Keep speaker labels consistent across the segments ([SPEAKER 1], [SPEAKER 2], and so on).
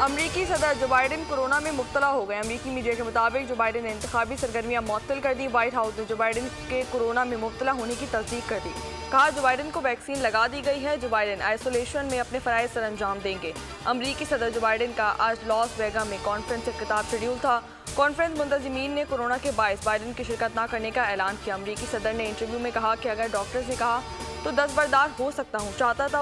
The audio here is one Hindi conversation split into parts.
[SPEAKER 1] अमरीकी सदर जो बाइडेन कोरोना में मुब्तला हो गए। अमरीकी मीडिया के मुताबिक जो बाइडेन ने इंतखाबी सरगर्मियां मुअत्तल कर दी। व्हाइट हाउस ने जो बाइडेन के कोरोना में मुब्तला होने की तस्दीक कर दी। कहा जो बाइडेन को वैक्सीन लगा दी गई है। जो बाइडेन आइसोलेशन में अपने फ़राइज़ सर अंजाम देंगे। अमरीकी सदर जो बाइडेन का आज लॉस वेगा में कॉन्फ्रेंस से खिताब शेड्यूल था। कॉन्फ्रेंस मुंतज़मीन ने कोरोना के बायस बाइडेन की शिरकत न करने का ऐलान किया। अमरीकी सदर ने इंटरव्यू में कहा कि अगर डॉक्टर्स ने कहा तो दस्तबरदार हो सकता हूँ, चाहता था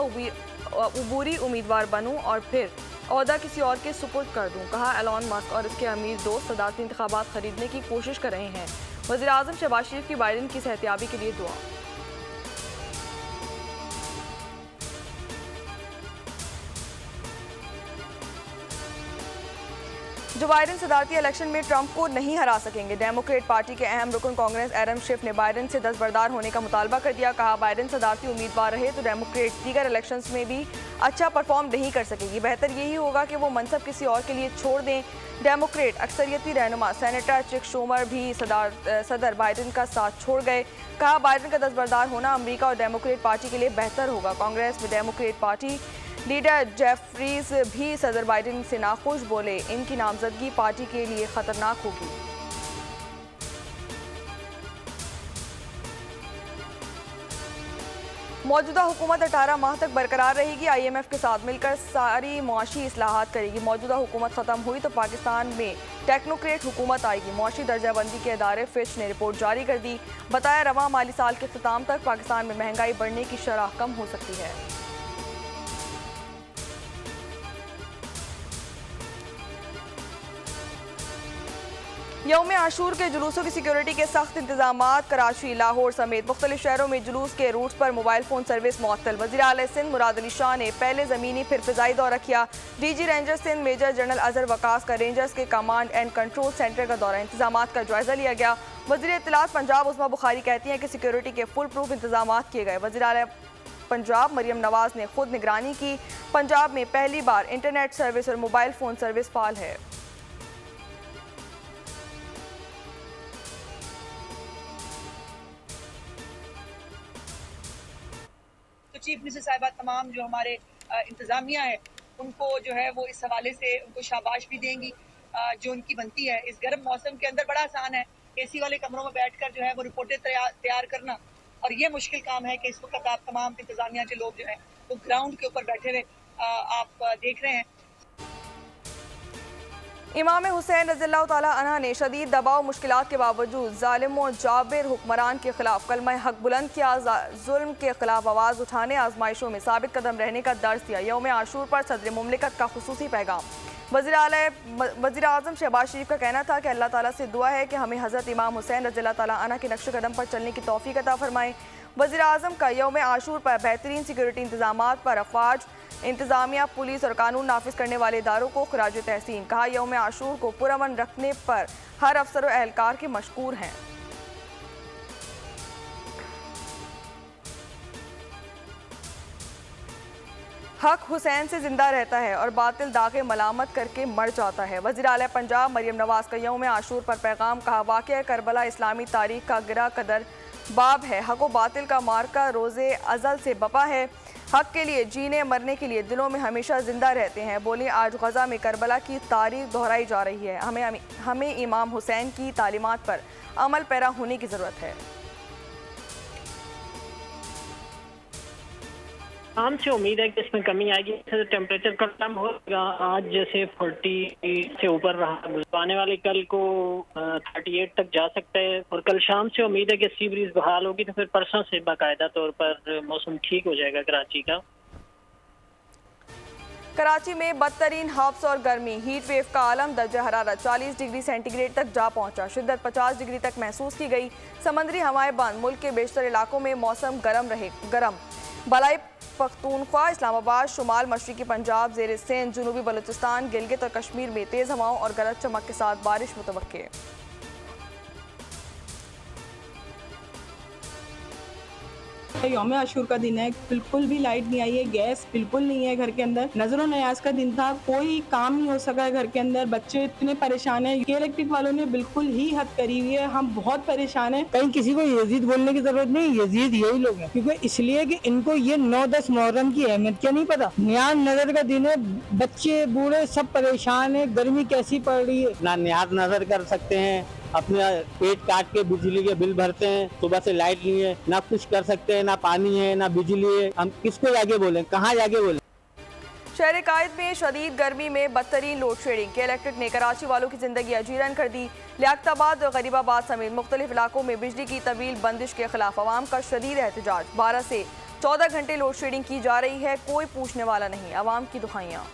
[SPEAKER 1] अबूरी उम्मीदवार बनूँ और फिर ओहदा किसी और के सुपुर्द कर दूँ। कहा एलन मस्क और इसके अमीर दोस्त सदारती इंतखाबात खरीदने की कोशिश कर रहे हैं। वज़ीर आज़म शहबाज शरीफ की बाइडेन की सेहतियाबी के लिए दुआ। जो बाइडेन सदारती इलेक्शन में ट्रंप को नहीं हरा सकेंगे। डेमोक्रेट पार्टी के अहम रुकन कांग्रेस एडम शिफ ने बाइडेन से दस्तबरदार होने का मुतालबा कर दिया। कहा बाइडेन सदारती उम्मीदवार रहे तो डेमोक्रेट दीगर इलेक्शंस में भी अच्छा परफॉर्म नहीं कर सकेगी। बेहतर यही होगा कि वो मनसब किसी और के लिए छोड़ दें। डेमोक्रेट अक्सरियती रहनुमा सेनेटर चिक शूमर भी सदर बाइडेन का साथ छोड़ गए। कहा बाइडेन का दस्तबरदार होना अमरीका और डेमोक्रेट पार्टी के लिए बेहतर होगा। कांग्रेस में डेमोक्रेट पार्टी लीडर जेफरीज भी सदर बाइडेन से नाखुश, बोले इनकी नामजदगी पार्टी के लिए खतरनाक होगी। मौजूदा हुकूमत 18 माह तक बरकरार रहेगी। IMF के साथ मिलकर सारी मुआशी इस्लाहात करेगी। मौजूदा हुकूमत ख़त्म हुई तो पाकिस्तान में टेक्नोक्रेट हुकूमत आएगी। मुआशी दर्जाबंदी के अदारे फिच ने रिपोर्ट जारी कर दी। बताया रवां माली साल के अख्ताम तक पाकिस्तान में महंगाई बढ़ने की शरह कम हो सकती है। यौम आशूर के जुलूसों की सिक्योरिटी के सख्त इंतजामात। कराची, लाहौर समेत मुख्तलिफ शहरों में जुलूस के रूट्स पर मोबाइल फ़ोन सर्विस मुअत्तल। वज़ीर आला सिंध मुराद अली शाह ने पहले ज़मीनी फिर फ़िज़ाई दौरा किया। DG rangers Sindh major general Azhar Waqas का रेंजर्स के कमांड एंड कंट्रोल सेंटर का दौरा। इंतजामात का जायज़ा लिया गया। वज़ीर इत्तलात पंजाब उस्मा बुखारी कहती हैं कि सिक्योरिटी के फुल प्रूफ इंतजामात किए गए। वज़ीर आला पंजाब मरियम नवाज ने खुद निगरानी की। पंजाब में पहली बार इंटरनेट सर्विस और मोबाइल फ़ोन सर्विस फाल है।
[SPEAKER 2] चीफ मिनिस्टर साहिबा तमाम जो हमारे इंतजामिया है उनको जो है वो इस हवाले से उनको शाबाश भी देंगी जो उनकी बनती है। इस गर्म मौसम के अंदर बड़ा आसान है AC वाले कमरों में बैठकर जो है वो रिपोर्टें तैयार करना, और ये मुश्किल काम है कि इस वक्त आप तमाम इंतजामिया के लोग जो है वो ग्राउंड के ऊपर बैठे हुए आप देख रहे हैं।
[SPEAKER 1] इमाम हुसैन रज़ियल्लाहु ताला अन्हा ने शदीद दबाव मुश्किलात के बावजूद जालिम और जाबिर हुक्मरान के खिलाफ कलमा हक बुलंद किया। जुल्म के खिलाफ आवाज़ उठाने, आजमाइशों में साबित कदम रहने का दर्ज दिया। यौम आशूर पर सदर मुमलिकत का खुसूसी पैगाम। वज़ीर आज़म शहबाज शरीफ का कहना था कि अल्लाह ताला से दुआ है कि हमें हज़रत इमाम हुसैन रज़ियल्लाहु ताला अन्हा के नक्श कदम पर चलने की तौफीक अता फरमाए। वज़ीर आज़म का यौम आशूर पर बेहतरीन सिक्योरिटी इंतजामात पर अफवाज, इंतजामिया, पुलिस और कानून नाफिज करने वाले इदारों को खराज तहसीन। कहा यौम आशूर को पुरअमन रखने पर हर अफसर और एहलकार के मशकूर हैं। हक हुसैन से जिंदा रहता है और बातिल दागे मलामत करके मर जाता है। वज़ीर आला पंजाब मरियम नवाज का यौम आशूर पर पैगाम। कहा वाक़या करबला इस्लामी तारीख का गिरा कदर बाब है। हक व बातिल का मार्का रोज़े अज़ल से बपा है। हक के लिए जीने मरने के लिए दिलों में हमेशा जिंदा रहते हैं। बोली आज गज़ा में करबला की तारीख दोहराई जा रही है। हमें इमाम हुसैन की तालीमात पर अमल पैरा होने की ज़रूरत है।
[SPEAKER 3] शाम से उम्मीद है कि इसमें कमी आएगी। तो टेम्परेचर का कम होगा। आज जैसे 40 से ऊपर रहा, आने वाले कल को 38 तक जा सकता है। और कल शाम से उम्मीद है कि सी ब्रीज बहाल होगी, तो फिर परसों से बाकायदा तौर पर मौसम ठीक हो जाएगा कराची का।
[SPEAKER 1] कराची में बदतरीन हब्स और गर्मी, हीट वेव का आलम। दर्जा हरारत 40 डिग्री सेंटीग्रेड तक जा पहुंचा। शिद्दत 50 डिग्री तक महसूस की गई। समंदरी हवाएं बंद। मुल्क के बेशतर इलाकों में मौसम गर्म। बलाई पख्तूनख्वा, इस्लामाबाद, शुमाल मशरकी पंजाब, ज़ेर सिंध, जनूबी बलूचिस्तान, गिलगित और कश्मीर में तेज़ हवाओं और गरज चमक के साथ बारिश मुतवक्के।
[SPEAKER 4] यौम आशूर का दिन है, बिल्कुल भी लाइट नहीं आई है, गैस बिल्कुल नहीं है घर के अंदर। नजर नयाज का दिन था, कोई काम नहीं हो सका है घर के अंदर, बच्चे इतने परेशान है। के इलेक्ट्रिक वालों ने बिल्कुल ही हद करी हुई है, हम बहुत परेशान है।
[SPEAKER 5] कहीं किसी को यजीद बोलने की जरूरत नहीं, यजीद यही लोग हैं, क्योंकि इसलिए कि इनको ये 9-10 मुहर्रम की अहमियत क्या नहीं पता। न्याज नजर का दिन है, बच्चे बूढ़े सब परेशान है, गर्मी कैसी पड़ रही है।
[SPEAKER 6] ना न्याज नजर कर सकते हैं, अपना पेट काट के बिजली के बिल भरते हैं, सुबह से लाइट नहीं है, ना कुछ कर सकते हैं, ना पानी है ना बिजली है। हम किसको जाके बोलें, कहाँ जाके बोलें।
[SPEAKER 1] शहर कायद में शदीद गर्मी में बदतरीन लोड शेडिंग के इलेक्ट्रिक ने कराची वालों की जिंदगी अजीरन कर दी। लियाकताबाद और गरीबाबाद समेत मुख्तलिफ इलाकों में बिजली की तवील बंदिश के खिलाफ अवाम का शदीद एहतजाज। 12 से 14 घंटे लोड शेडिंग की जा रही है, कोई पूछने वाला नहीं, अवाम की दुहाइयाँ।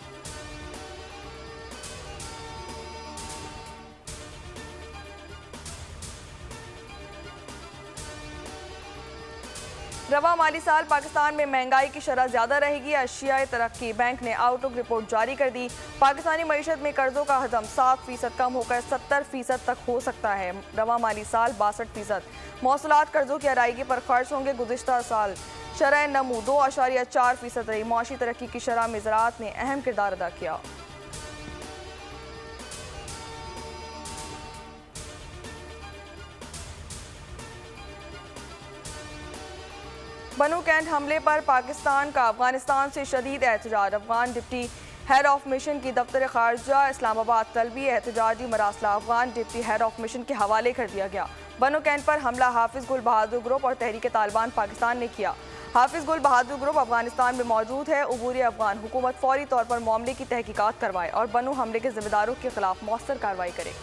[SPEAKER 1] रवा माली साल पाकिस्तान में महंगाई की शरह ज़्यादा रहेगी। एशियाई तरक्की बैंक ने आउटलुक रिपोर्ट जारी कर दी। पाकिस्तानी मईशत में कर्जों का हजम 7% कम होकर 70% तक हो सकता है। रवा माली साल 62%। मौसूलात कर्जों की अदायगी पर खर्च होंगे। गुज़िश्ता साल शरह नमू 2.4% रही। मुआशी तरक्की की शरह में ज़राअत ने अहम किरदार अदा किया। बनू कैंट हमले पर पाकिस्तान का अफगानिस्तान से शदीद एहतजाज। Afghan deputy head of mission की दफ्तर खारजा इस्लामाबाद तलबी एहतजाजी मरासला Afghan deputy head of mission के हवाले कर दिया गया। बनू कैंट पर हमला हाफिज गुल बहादुर ग्रुप और तहरीक तालिबान पाकिस्तान ने किया। हाफिज गुल बहादुर ग्रुप अफगानिस्तान में मौजूद है। अबूरी अफगान हुकूमत फौरी तौर पर मामले की तहकीकात करवाए और बनू हमले के जिम्मेदारों के खिलाफ मौसर कार्रवाई करे।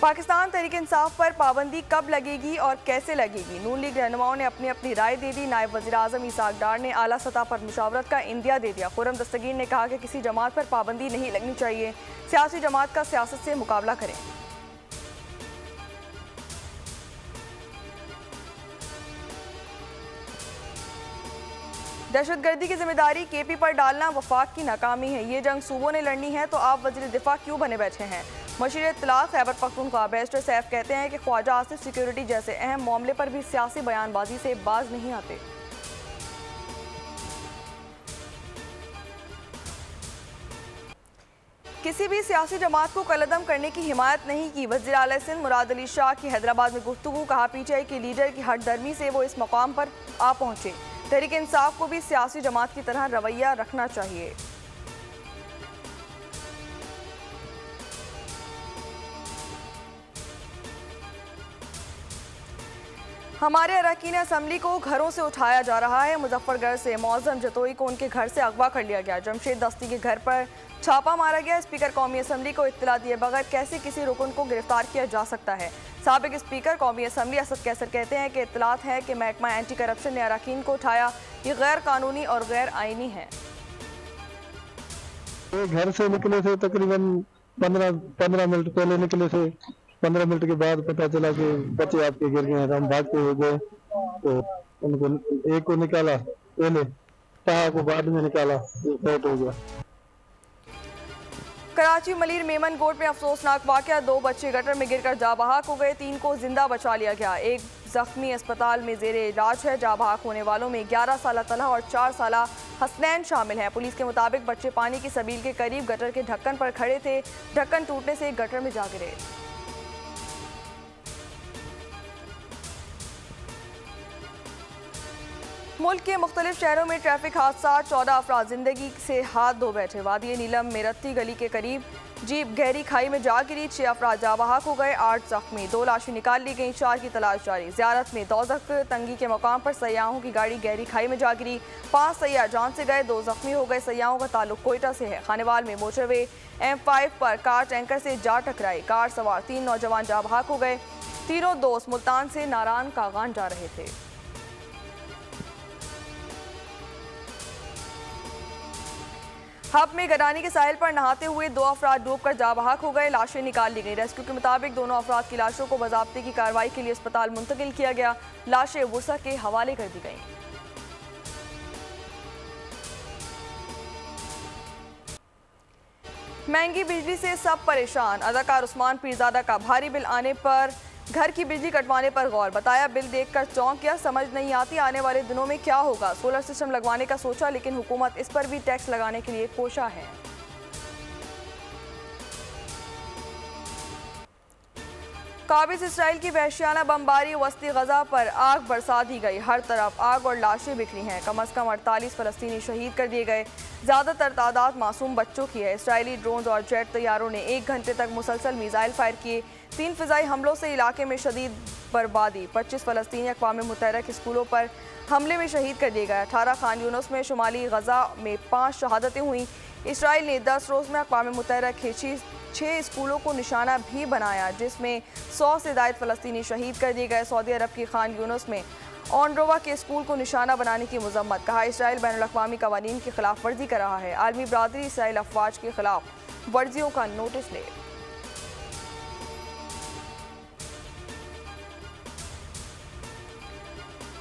[SPEAKER 1] पाकिस्तान तहरीक इंसाफ पर पाबंदी कब लगेगी और कैसे लगेगी, नून लीग रहनुमाओं ने अपनी अपनी राय दे दी। नायब वज़ीर आज़म इसाक डार ने आला सतह पर मुशावरत का इंदिया दे दिया। खुर्रम दस्तगीर ने कहा कि किसी जमात पर पाबंदी नहीं लगनी चाहिए, सियासी जमात का सियासत से मुकाबला करें। दहशतगर्दी की जिम्मेदारी केपी पर डालना वफाक की नाकामी है। ये जंग सूबों ने लड़नी है तो आप वज़ीर दिफा क्यों बने बैठे हैं। मशीर इत्तलात खैबर पख्तूनख्वा बैरिस्टर सैफ कहते हैं कि ख्वाजा आसिफ सिक्योरिटी जैसे अहम मामले पर भी सियासी बयानबाजी से बाज नहीं आते। किसी भी सियासी जमात को कलअदम करने की हिमायत नहीं की। वज़ीर आला सिंध मुराद अली शाह की हैदराबाद में गुफ्तगू। कहा पीटीआई के लीडर की हठधर्मी से वो इस मकाम पर आ पहुंचे। तहरीक इंसाफ को भी सियासी जमात की तरह रवैया रखना चाहिए। हमारे अरकान असम्बली को घरों से उठाया जा रहा है। मुजफ्फरगढ़ से मौज़म जतोई को उनके घर से अगवा कर लिया गया। जमशेद दस्ती के घर पर छापा मारा गया। स्पीकर कौमी असम्बली को इत्तला दिए बगैर कैसे किसी रुकन को गिरफ्तार किया जा सकता है। साबिक स्पीकर कौमी असम्बली असद कैसर कहते हैं कि इत्तलात है कि महकमा एंटी करप्शन ने अरकान को उठाया। ये गैर कानूनी और गैर आइनी है।
[SPEAKER 7] घर से निकले थे तकरीबन 15 मिनट पहले निकले थे। 15 मिनट के बाद पता चला कि बच्चे आपके गिर गए हैं। हम भागते हुए गए तो उनको एक को निकाला पहले, ताहा को बाद में निकाला, डेथ हो गया।
[SPEAKER 1] कराची मलीर मेमन गोट में अफसोसनाक वाकया। 2 बच्चे गटर में गिरकर जा बहाक हो गए। 3 को जिंदा बचा लिया गया। एक जख्मी अस्पताल में जेरे इलाज है। जा बहाक होने वालों में 11 साला तलहा और 4 साला हसनैन शामिल हैं। पुलिस के मुताबिक बच्चे पानी की सबील के करीब गटर के ढक्कन पर खड़े थे। ढक्कन टूटने से गटर में जा गिरे। मुल्क के मुख्तलिफ शहरों में ट्रैफिक हादसा। 14 अफराद जिंदगी से हाथ धो बैठे। वादी नीलम में रत्ती गली के करीब जीप गहरी खाई में जा गिरी। 6 अफराद जा बहाक हो गए, 8 जख्मी। 2 लाशें निकाल ली गईं, 4 की तलाश जारी। ज़ियारत में दोज़ख तंगी के मकाम पर सयाहों की गाड़ी गहरी खाई में जा गिरी। 5 सयाह जान से गए, 2 जख्मी हो गए। सयाहों का ताल्लुक कोयटा से है। खानेवाल में मोटरवे M5 पर कार टैंकर से जा टकराई। कार सवार 3 नौजवान जा बहाक हो गए। तीनों दोस्त मुल्तान से नारायण कागान जा रहे थे। हब में गडानी के साहिल पर नहाते हुए 2 अफराद डूबकर जा बहाक हो गए। लाशें निकाल ली गई। रेस्क्यू के मुताबिक दोनों अफराद की लाशों को बाज़ाब्ते की कार्रवाई के लिए अस्पताल मुंतकिल किया गया। लाशें वुसा के हवाले कर दी गईं। महंगी बिजली से सब परेशान। अदाकार उस्मान पीरजादा का भारी बिल आने पर घर की बिजली कटवाने पर गौर। बताया बिल देखकर चौंक गया, समझ नहीं आती आने वाले दिनों में क्या होगा। सोलर सिस्टम लगवाने का सोचा लेकिन हुकूमत इस पर भी टैक्स लगाने के लिए कोशा है। काबिज इसराइल की वहशियाना बमबारी वस्ती गजा पर आग बरसा दी गई। हर तरफ आग और लाशें बिखरी हैं। कम से कम 48 फलस्तीनी शहीद कर दिए गए। ज़्यादातर तादाद मासूम बच्चों की है। इसराइली ड्रोन और जेट तैयारों ने 1 घंटे तक मुसलसल मिसाइल फायर किए। 3 फ़िज़ाई हमलों से इलाके में शदीद बर्बादी। 25 फ़लस्तीनी अक़वाम मुत्तहिदा के स्कूलों पर हमले में शहीद कर दिए गए। 18 खान यूनुस में शुमाली गजा में 5 शहादतें हुई। इसराइल ने 10 रोज़ में अक़वाम मुत्तहिदा के 6 स्कूलों को निशाना भी बनाया, जिसमें 100 से ज़ायद फ़लस्तीनी शहीद कर दिए गए। सऊदी अरब की खान यूनुस में ऑनरोवा के स्कूल को निशाना बनाने की मजम्मत। कहा इसराइल बैनुल-अक़वामी कवानीन की खिलाफ वर्जी कर रहा है। आलमी बरादरी इसराइल अफवाज के खिलाफ वर्जियों का नोटिस ले।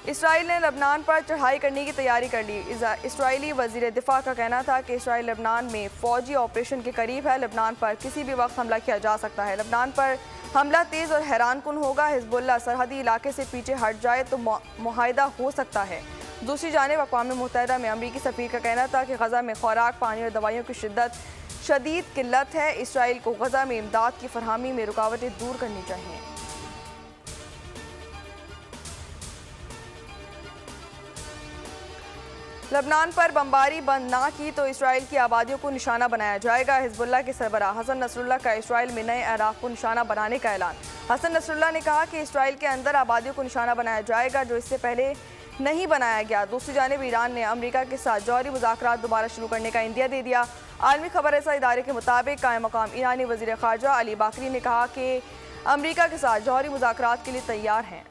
[SPEAKER 1] इसराइल ने लबनान पर चढ़ाई करने की तैयारी कर ली। इसराइली वज़ीर दिफा का कहना था कि इसराइल लबनान में फ़ौजी ऑपरेशन के करीब है। लबनान पर किसी भी वक्त हमला किया जा सकता है। लबनान पर हमला तेज़ और हैरानकुन होगा। हिज़्बुल्लाह सरहदी इलाके से पीछे हट जाए तो मुआहिदा हो सकता है। दूसरी जानिब अक़वाम मुत्तहिदा में अमरीकी सफ़ीर का कहना था कि गज़ा में खुराक, पानी और दवाइयों की शदीद किल्लत है। इसराइल को गज़ा में इमदाद की फरहमी में रुकावटें दूर करनी चाहिए। लबनान पर बमबारी बंद ना की तो इसराइल की आबादियों को निशाना बनाया जाएगा। हिज़्बुल्लाह के सरबराह हसन नसरुल्लाह का इसराइल में नए अहदाफ को निशाना बनाने का ऐलान। हसन नसरुल्लाह ने कहा कि इसराइल के अंदर आबादियों को निशाना बनाया जाएगा जो इससे पहले नहीं बनाया गया। दूसरी जानिब ईरान ने अमेरिका के साथ जौहरी मुज़ाकरात दोबारा शुरू करने का इंदिया दे दिया। आलमी खबर रसा इदारे के मुताबिक कायम मकाम ईरानी वज़ीर ख़ारजा अली बाकरी ने कहा कि अमेरिका के साथ जौहरी मुज़ाकरात के लिए तैयार हैं।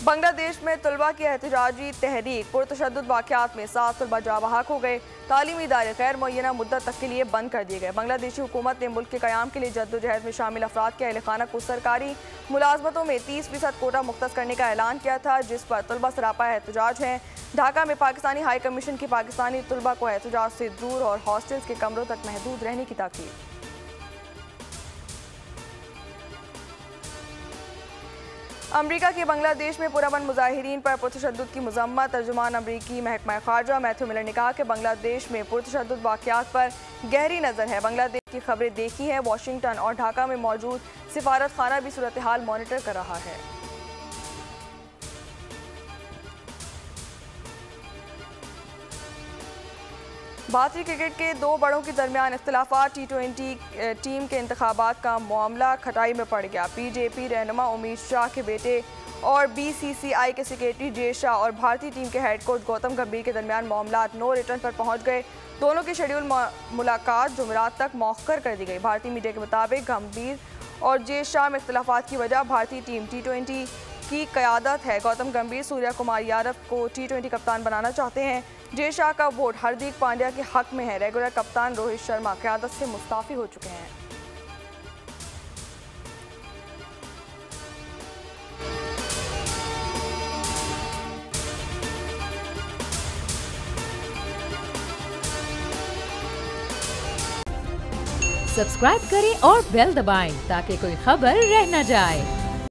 [SPEAKER 1] बांग्लादेश में तलबा की एहतजाजी तहरीक पुरतशद्दुद वाक़यात में 7 तलबा जाँ बहक हो गए। तालीमी इदारे गैर मुअय्यना मुद्दत तक के लिए बंद कर दिए गए। बांग्लादेशी हुकूमत ने मुल्क के क़याम के लिए जद्दोजहद में शामिल अफराद के अहल खाना को सरकारी मुलाजमतों में 30% कोटा मुख्तस करने का ऐलान किया था, जिस पर तलबा सरापा एहतजाज हैं। ढाका में पाकिस्तानी हाई कमीशन की पाकिस्तानी तलबा को एहतजाज से दूर और हॉस्टल्स के कमरों तक महदूद रहने की ताकीद। अमरीका के बांग्लादेश में पुरअमन मुजाहिरीन पर पुरतशद्दुद की मज़म्मत। तर्जुमान अमरीकी महकमा ख़ारजा मैथ्यू मिलर ने कहा कि बांग्लादेश में पुरतशद्दुद वाक़यात पर गहरी नज़र है। बांग्लादेश की खबरें देखी हैं। वाशिंगटन और ढाका में मौजूद सिफारत खाना भी सूरत हाल मॉनिटर कर रहा है। भारतीय क्रिकेट के 2 बड़ों के दरमियान इख्तिलाफात। T20 टीम के इंतखाबात का मामला खटाई में पड़ गया। बीजेपी रहनुमा उमेश शाह के बेटे और BCCI के सेक्रेटरी जय शाह और भारतीय टीम के हेड कोच गौतम गंभीर के दरमियान मामला नो रिटर्न पर पहुंच गए। दोनों की शेड्यूल मुलाकात जुमेरात तक मौखर कर दी गई। भारतीय मीडिया के मुताबिक गंभीर और जय शाह में इख्तिलाफात की वजह भारतीय टीम T20 की क़यादत है। गौतम गंभीर सूर्या कुमार यादव को T20 कप्तान बनाना चाहते हैं। जय शाह का वोट हार्दिक पांड्या के हक में है। रेगुलर कप्तान रोहित शर्मा क़यादत से मुस्ताफ़ी हो चुके हैं।
[SPEAKER 8] सब्सक्राइब करें और बेल दबाएं ताकि कोई खबर रह न जाए।